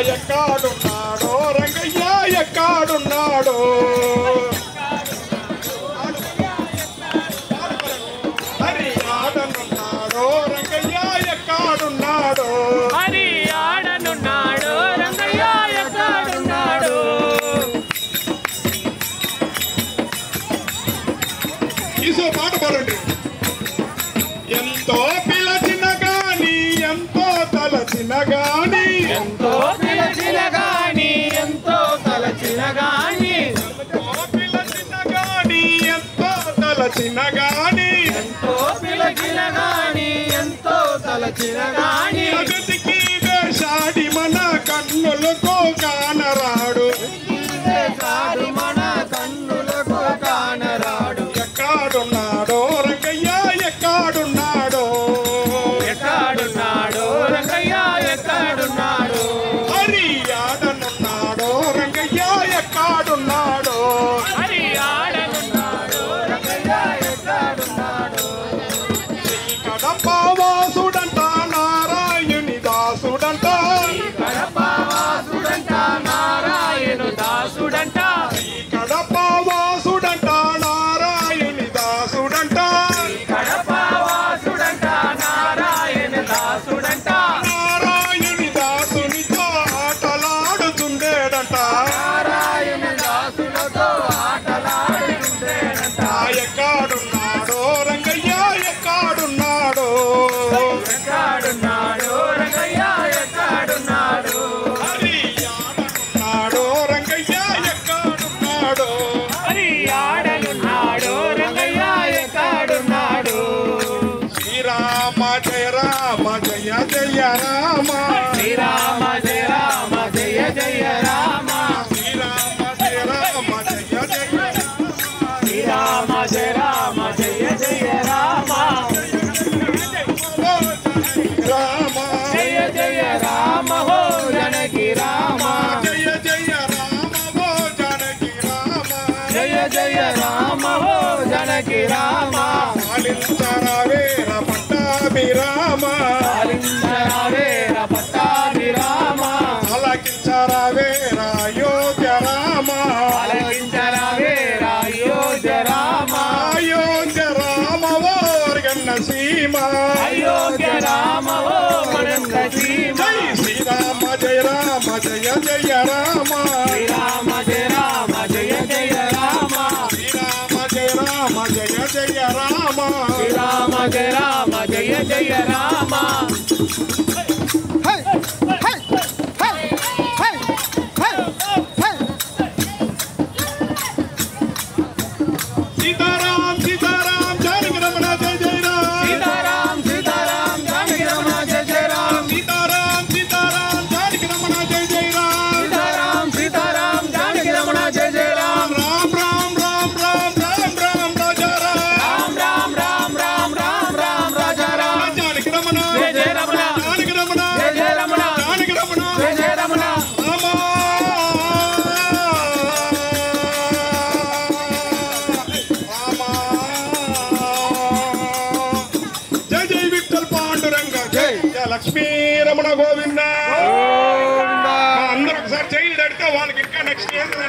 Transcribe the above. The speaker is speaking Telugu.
ఎక్కడున్నాడో రంగయ్య ఎక్కడున్నాడో హరి ఆడనున్నాడో రంగయ్య ఎక్కడున్నాడో హరి ఆడనున్నాడో రంగయ్య ఎక్కడున్నాడో ఈసో పాట పాడండి. ఎంతో పిలచిన గాని ఎంతో తలచిన గాని ఎంతో పిలచిన గాని ఎంతో తలచిన గాని ఎంతో పిలచిన గాని ఎంతో తలచిన గాని ఎంతో పిలచిన గాని ఎంతో తలచిన గాని జగతికి వేషాడి మన కన్నులకు కానరాడు కాడు మన కన్నులకు కానరాడు ఎక్కడున్నాడో రంగయ్య ఎక్కడున్నాడో ఎక్కడున్నాడో రంగయ్య ఎక్కడున్నాడో హరి ఆడనున్నాడో రంగయ్య ఎక్కడున్నాడో హరి ఆడనున్నాడో రంగయ్య ఎక్కడున్నాడో కడప వాసుడంట నారాయణి దాసుడంట కడప వాసుడంట నారాయణ దాసుడంట కడప వాసుడంట నారాయణి దాసుడంట కడప వాసుడంట నారాయణ దాసుడంట నారాయణి దాసునితో ఆటలాడుతుండేడంట నారాయణ దాసులతో ఆటలాడుతుండేనంట ఎక్కడున్నాడో రంగయ్య ఎక్కడున్నాడో ఎక్కడున్నాడో రంగయ్య ఎక్కడున్నాడో హరి ఆడనున్నాడో రంగయ్య ఎక్కడున్నాడో హరి ఆడనున్నాడో రంగయ్య ఎక్కడున్నాడో శ్రీరామ జయ రామ జయ జయ రామ శ్రీరామ జయ రామ జయ జయ రామ శ్రీరామ జయ రామ జయ జయ శ్రీరామ జయ రామ జయ జయ రామ రామ జయ జయ రామ హో జనకి రామ జయ జయ రామ ఓ జానకి రామ జయ జయ రామ హో జనకి రామ పాలించరావేర పట్టాభి రామ పాలించరావేర పట్టాభి రామ ఆలకించరావేర అయోధ్య రామ పాలించరావేర అయోధ్య రామ అయోధ్య రామ ఓర్గన్న సీమ అయోధ్య రామ హో మనంద సీమ జై శ్రీరామ జయ రామ జయ జయ రామ శ్రీరామ జయ రామ జయ జయ రామ శ్రీరామ జయ రామ జయ జయ రామ శ్రీరామ జయ రామ జయ జయ రామ సీతారాం సీతారాం జానకి రమణ జయ జయ రామ సీతారాం సీతారాం జానకి రమణ జయ జయ రామ సీతారాం సీతారాం జానకి రమణ జయ జయ రామ సీతారాం సీతారాం జానకి రమణ జయ జయ రామ రామ రామ రామ రామ రామ రామ రాజా రామ రామ రామ రామ రామ రామ రాజా రామ జానకి రమణ జయ జయ రమణ జానకి రమణ జయ జయ రమణ జానకి రమణ జయ జయ రమణ రామ జయ జయ విఠల్ పాండురంగ జయ జయ లక్ష్మీ రమణ గోవింద అందరూ ఒకసారి చేయి తడితే వాళ్ళకి ఇంకా నెక్స్ట్